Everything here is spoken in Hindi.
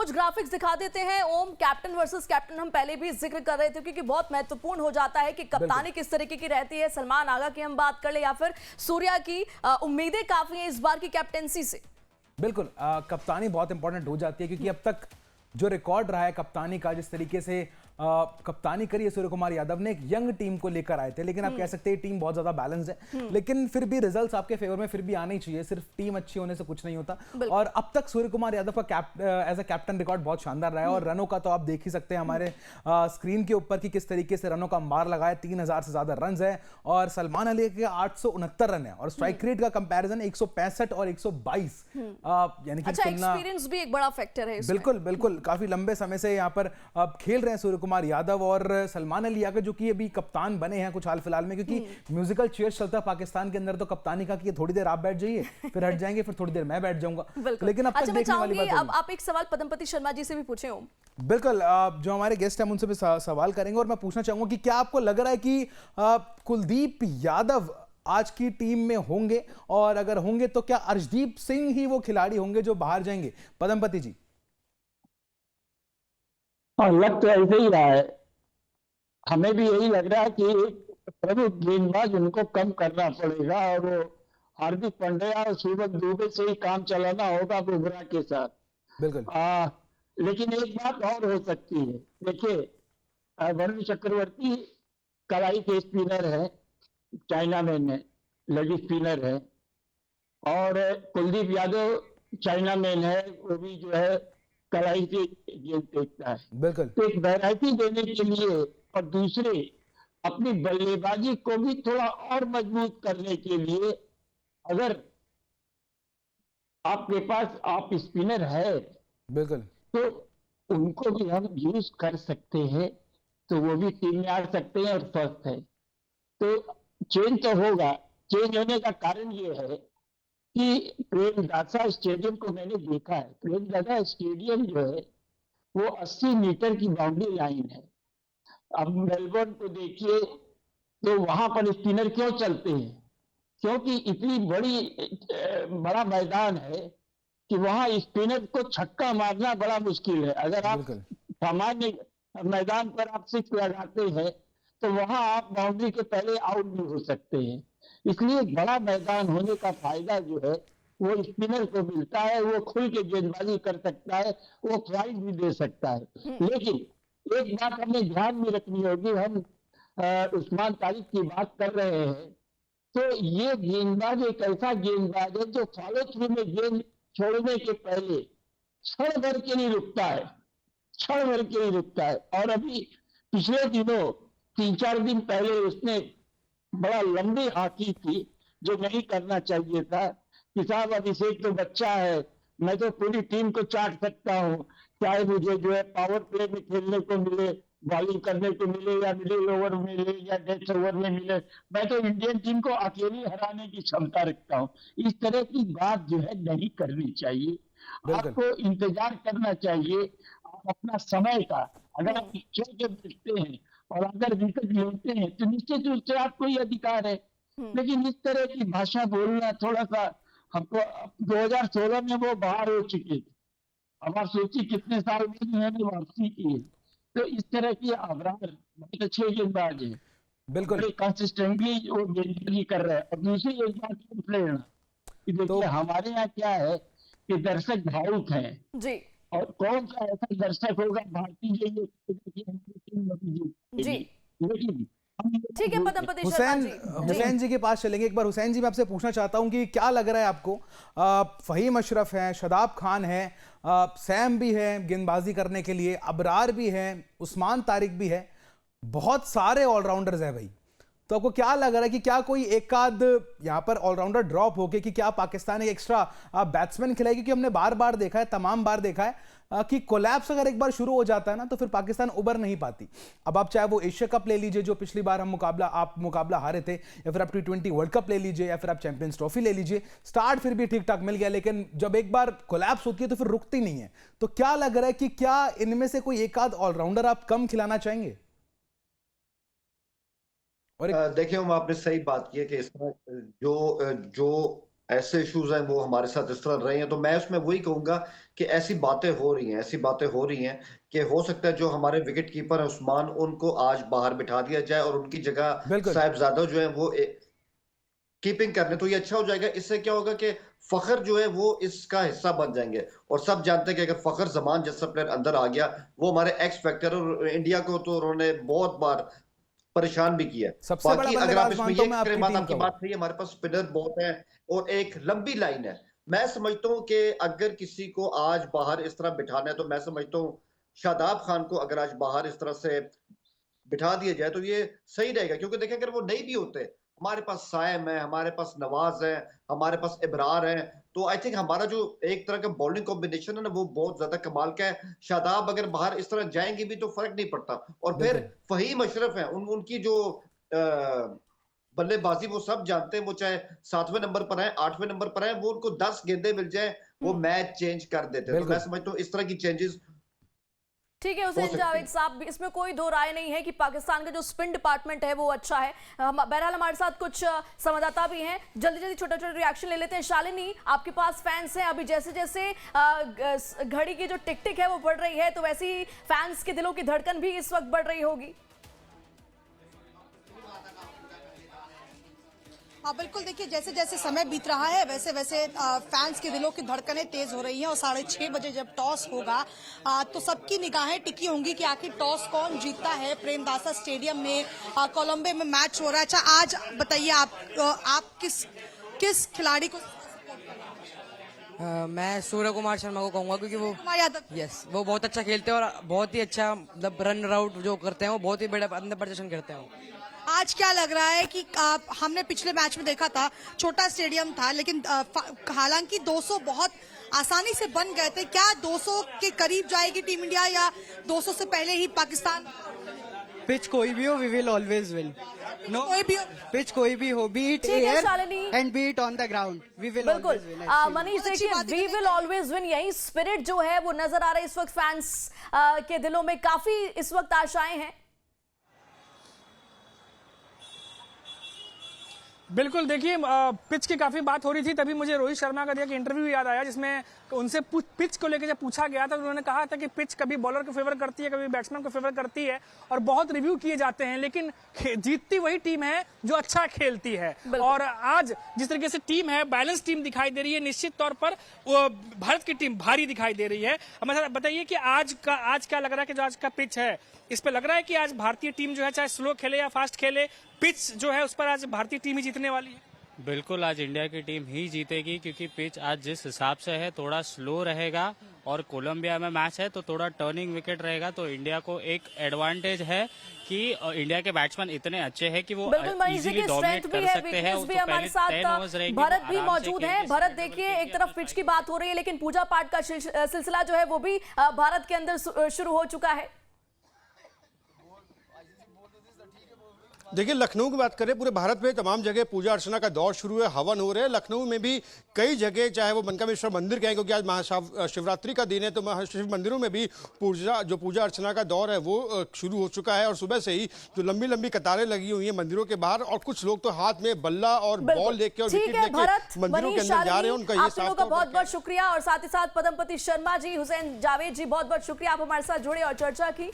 कुछ ग्राफिक्स दिखा देते हैं ओम, कैप्टन वर्सेस कैप्टन हम पहले भी जिक्र कर रहे थे क्योंकि बहुत महत्वपूर्ण हो जाता है कि कप्तानी किस तरीके की रहती है। सलमान आगा की हम बात कर ले या फिर सूर्या की, उम्मीदें काफी हैं इस बार की कैप्टेंसी से। बिल्कुल, कप्तानी बहुत इंपॉर्टेंट हो जाती है क्योंकि अब तक जो रिकॉर्ड रहा है कप्तानी का, जिस तरीके से कप्तानी करी है सूर्य कुमार यादव ने, एक यंग टीम को लेकर आए थे, लेकिन आप कह सकते हैं टीम बहुत ज्यादा बैलेंस्ड है, लेकिन फिर भी रिजल्ट्स आपके फेवर में फिर भी आने ही चाहिए। सिर्फ टीम अच्छी होने से कुछ नहीं होता। और अब तक सूर्य कुमार यादव का एज अ कैप्टन रिकॉर्ड बहुत शानदार रहा है और रनों का तो आप देख ही सकते हैं हमारे स्क्रीन के ऊपर कि किस तरीके से रनों का मार लगाया। 3000 से ज्यादा रन है और सलमान अली के 869 रन है और स्ट्राइक रेट का कंपैरिजन 165 और 122, यानी कि एक्सपीरियंस भी एक बड़ा फैक्टर है। बिल्कुल बिल्कुल, काफी लंबे समय से यहाँ पर खेल रहे हैं सूर्य कुमार यादव और सलमान अली आगे जो कि अभी कप्तान बने हैं कुछ हाल फिलहाल में, क्योंकि म्यूजिकल चेयर्स चलता है पाकिस्तान के अंदर तो कप्तानी का कि थोड़ी देर आप बैठ जाइए, फिर हट जाएंगे, फिर थोड़ी देर मैं बैठ जाऊंगा। लेकिन अब तक देखने वाली बात अब आप एक सवाल पद्मपति शर्मा जी से भी पूछे हो। बिल्कुल, जो हमारे गेस्ट हैं उनसे भी सवाल करेंगे और मैं पूछना चाहूंगा कि क्या आपको लग रहा है कि कुलदीप यादव आज की टीम में होंगे, और अगर होंगे तो क्या अर्शदीप सिंह ही वो खिलाड़ी होंगे जो बाहर जाएंगे? पद्मपति जी। लग तो ऐसे ही रहा है, हमें भी यही लग रहा है कि एक प्रमुख गेंदबाज उनको कम करना पड़ेगा और वो हार्दिक पांड्या और शिवम दुबे से ही काम चलाना होगा बुमराह के साथ। बिल्कुल। लेकिन एक बात और हो सकती है, देखिए वरुण चक्रवर्ती कलाई के स्पिनर है, चाइना मैन है, लेग स्पिनर है, और कुलदीप यादव चाइना मैन है, वो भी जो है कलाई से गेंद फेंकता है। बिल्कुल। तो एक वैरायटी देने के लिए और दूसरे अपनी बल्लेबाजी को भी थोड़ा और मजबूत करने के लिए अगर आपके पास आप स्पिनर है, बिल्कुल, तो उनको भी हम यूज कर सकते हैं, तो वो भी टीम में आ सकते हैं और स्वस्थ है। तो चेंज तो होगा। चेंज होने का कारण ये है कि प्रेमदासा स्टेडियम को मैंने देखा है। प्रेमदासा स्टेडियम जो है वो 80 मीटर की बाउंड्री लाइन है। अब मेलबोर्न को देखिए तो वहां पर स्पिनर क्यों चलते हैं? क्योंकि इतनी बड़ा मैदान है कि वहां स्पिनर को छक्का मारना बड़ा मुश्किल है। अगर आप सामान्य मैदान पर आप सिक्स लगाते हैं तो वहां आप बाउंड्री के पहले आउट भी हो सकते हैं। इसलिए बड़ा मैदान होने का फायदा जो है वो स्पिनर को मिलता है, वो खुल के गेंदबाजी कर सकता है, वो फ्लाइट भी दे सकता है। लेकिन एक बात हमें ध्यान में रखनी होगी, हम उस्मान तारिक की बात कर रहे हैं, तो ये गेंदबाज एक ऐसा गेंदबाज है जो फॉलो थ्रू में गेंद छोड़ने के पहले क्षण भर के लिए रुकता है, क्षण भर के लिए रुकता है। और अभी पिछले दिनों 3-4 दिन पहले उसने बड़ा लंबी हाकी की जो नहीं करना चाहिए था कि साहब अभिषेक तो बच्चा है, मैं तो पूरी टीम को चाट सकता हूँ, चाहे मुझे जो है पावर प्ले में खेलने को मिले, बॉलिंग करने को मिले या मिडिल ओवर मिले या डेथ ओवर में मिले, मैं तो इंडियन टीम को अकेली हराने की क्षमता रखता हूँ। इस तरह की बात जो है नहीं करनी चाहिए। आपको इंतजार करना चाहिए आप अपना समय का। अगर आप खेल के देखते हैं और अगर विकेट लेते हैं तो निश्चित रूप से आपको ही अधिकार है, लेकिन इस तरह की भाषा बोलना थोड़ा सा हमको 2016 में वो बाहर हो चुके थे। अब आप सोचिए कितने साल में उन्होंने वापसी की है। तो इस तरह की अबरार बहुत अच्छे गेंदबाज है, बिल्कुल कंसिस्टेंटली वो गेंदबाजी कर रहे हैं। और दूसरी एक बात प्रेरणा कि देखिए हमारे यहाँ क्या है कि दर्शक भावुक हैं जी, और कौन सा ऐसा दर्शक होगा भारतीय जी, लेकिन ठीक है पद्मपति शर्मा जी। हुसैन जी के पास चलेंगे एक बार। हुसैन जी, मैं आपसे पूछना चाहता हूं कि क्या लग रहा है आपको, फहीम अशरफ है, शादाब खान है, सैम भी है गेंदबाजी करने के लिए, अबरार भी है, उस्मान तारिक भी है, बहुत सारे ऑलराउंडर्स हैं भाई, तो आपको क्या लग रहा है कि क्या कोई एक आध यहाँ पर ऑलराउंडर ड्रॉप होके कि क्या पाकिस्तान एक एक्स्ट्रा बैट्समैन खिलाएगी? क्योंकि हमने बार बार देखा है, तमाम बार देखा है कि कोलैप्स अगर एक बार शुरू हो जाता है ना तो फिर पाकिस्तान उबर नहीं पाती। अब आप चाहे वो एशिया कप ले लीजिए जो पिछली बार हम मुकाबला हारे थे, या फिर आप T20 वर्ल्ड कप ले लीजिए, या फिर आप चैंपियंस ट्रॉफी ले लीजिए, स्टार्ट फिर भी ठीक ठाक मिल गया, लेकिन जब एक बार कोलैप्स होती है तो फिर रुकती नहीं है। तो क्या लग रहा है कि क्या इनमें से कोई एक आध ऑलराउंडर आप कम खिलाना चाहेंगे? और देखिए, हम आपने सही बात की है कि इसमें जो ऐसे इश्यूज हैं वो हमारे साथ इस तरह रहे हैं, तो मैं उसमें वही कहूंगा कि ऐसी बातें हो रही हैं, ऐसी बातें हो रही हैं कि हो सकता है जो हमारे विकेट कीपर है उस्मान, उनको आज बाहर बिठा दिया जाए और उनकी जगह बिल्कुल। साहिबजादा जो है वो कीपिंग करने, तो ये अच्छा हो जाएगा। इससे क्या होगा कि फखर जो है वो इसका हिस्सा बन जाएंगे, और सब जानते हैं कि अगर फखर जमान जैसा प्लेयर अंदर आ गया, वो हमारे एक्स फैक्टर, और इंडिया को तो उन्होंने बहुत बार परेशान भी किया। सबसे बड़ा बाकी अगर आप बल्लेबाज इसमें मानता ये हूं मैं करें, आपकी बात टीम आपकी को। बात सही है, हमारे पास स्पिनर बहुत है और एक लंबी लाइन है। मैं समझता हूं कि अगर किसी को आज बाहर इस तरह बिठाना है, तो मैं समझता हूं शादाब खान को अगर आज बाहर इस तरह से बिठा दिया जाए तो ये सही रहेगा, क्योंकि देखिए अगर वो नहीं भी होते, हमारे पास साइम है, हमारे पास नवाज है, हमारे पास इब्रार है, तो आई थिंक हमारा जो एक तरह का बॉलिंग कॉम्बिनेशन है ना, वो बहुत ज्यादा कमाल का है। शादाब अगर बाहर इस तरह जाएंगे भी तो फर्क नहीं पड़ता। और फिर बिल्कुल। फहीम अशरफ है, उनकी जो बल्लेबाजी वो सब जानते हैं, वो चाहे 7वें नंबर पर आए, 8वें नंबर पर आए, वो उनको 10 गेंदें मिल जाए वो मैच चेंज कर देते हैं। तो मैं बिल्कुल। समझता हूँ इस तरह की चेंजेस ठीक है हो हुसैन सकती जावेद हैं। साहब, इसमें कोई दो राय नहीं है कि पाकिस्तान का जो स्पिन डिपार्टमेंट है वो अच्छा है। बहरहाल हमारे साथ कुछ संवाददाता भी हैं, जल्दी जल्दी छोटे छोटे रिएक्शन ले लेते हैं। शालिनी, आपके पास फैंस हैं, अभी जैसे जैसे घड़ी की जो टिक टिक है वो बढ़ रही है, तो वैसे ही फैंस के दिलों की धड़कन भी इस वक्त बढ़ रही होगी। हाँ बिल्कुल, देखिए जैसे जैसे समय बीत रहा है वैसे वैसे फैंस के दिलों की धड़कनें तेज हो रही हैं और 6:30 बजे जब टॉस होगा तो सबकी निगाहें टिकी होंगी कि आखिर टॉस कौन जीतता है। प्रेमदासा स्टेडियम में कोलंबो में मैच हो रहा है। अच्छा, आज बताइए आप किस खिलाड़ी को मैं सूर्य कुमार शर्मा को कहूंगा, क्योंकि वो कुमार यादव? यस, वो बहुत अच्छा खेलते हैं और बहुत ही अच्छा मतलब रन आउट जो करते हैं वो बहुत ही बड़ा अंदर प्रदर्शन करते हैं वो। आज क्या लग रहा है कि हमने पिछले मैच में देखा था, छोटा स्टेडियम था लेकिन हालांकि 200 बहुत आसानी से बन गए थे। क्या 200 के करीब जाएगी टीम इंडिया या 200 से पहले ही पाकिस्तान? पिच कोई भी हो, we will always win. No, कोई भी हो। पिच कोई भी हो, बी इट ठीक है, air Shalini. And be it on the ground, we will बिल्कुल ऑलवेज विन। मनीष, अच्छी देखिए बात है वी कि विल ऑलवेज विन, यही स्पिरिट जो है वो नजर आ रहा है इस वक्त फैंस के दिलों में। काफी इस वक्त आशाएं हैं। बिल्कुल, देखिए पिच की काफ़ी बात हो रही थी, तभी मुझे रोहित शर्मा का दिया कि इंटरव्यू याद आया, जिसमें उनसे पिच को लेकर जब पूछा गया था तो उन्होंने कहा था कि पिच कभी बॉलर को फेवर करती है, कभी बैट्समैन को फेवर करती है और बहुत रिव्यू किए जाते हैं, लेकिन जीतती वही टीम है जो अच्छा खेलती है। और आज जिस तरीके से टीम है, बैलेंस टीम दिखाई दे रही है, निश्चित तौर पर वो भारत की टीम भारी दिखाई दे रही है। हमें बताइए कि आज क्या लग रहा है कि जो आज का पिच है, इस पे लग रहा है कि आज भारतीय टीम जो है चाहे स्लो खेले या फास्ट खेले, पिच जो है उस पर आज भारतीय टीम ही जीतने वाली है? बिल्कुल, आज इंडिया की टीम ही जीतेगी, क्योंकि पिच आज जिस हिसाब से है थोड़ा स्लो रहेगा और कोलंबिया में मैच है तो थोड़ा टर्निंग विकेट रहेगा, तो इंडिया को एक एडवांटेज है कि इंडिया के बैट्समैन इतने अच्छे हैं कि वो इजीली डोमिनेट कर सकते हैं। भी हमारे साथ भरत भी मौजूद है। भरत, देखिए एक तरफ पिच की बात हो रही है लेकिन पूजा पाठ का सिलसिला जो है वो भी भारत के अंदर शुरू हो चुका है। देखिए, लखनऊ की बात करें, पूरे भारत में तमाम जगह पूजा अर्चना का दौर शुरू है, हवन हो रहे हैं। लखनऊ में भी कई जगह, चाहे वो मनकामेश्वर मंदिर के हैं, क्योंकि आज महाशिवरात्रि का दिन है, तो शिव मंदिरों में भी पूजा अर्चना का दौर है वो शुरू हो चुका है। और सुबह से ही जो लंबी लंबी कतारें लगी हुई हैं मंदिरों के बाहर, और कुछ लोग तो हाथ में बल्ला और बॉल लेके और विकेट लेके मंदिरों के अंदर जा रहे हैं। उनका ये साफ तौर पर बहुत बहुत शुक्रिया, और साथ ही साथ पदमपति शर्मा जी, हुसैन जावेद जी, बहुत बहुत शुक्रिया, आप हमारे साथ जुड़े और चर्चा की।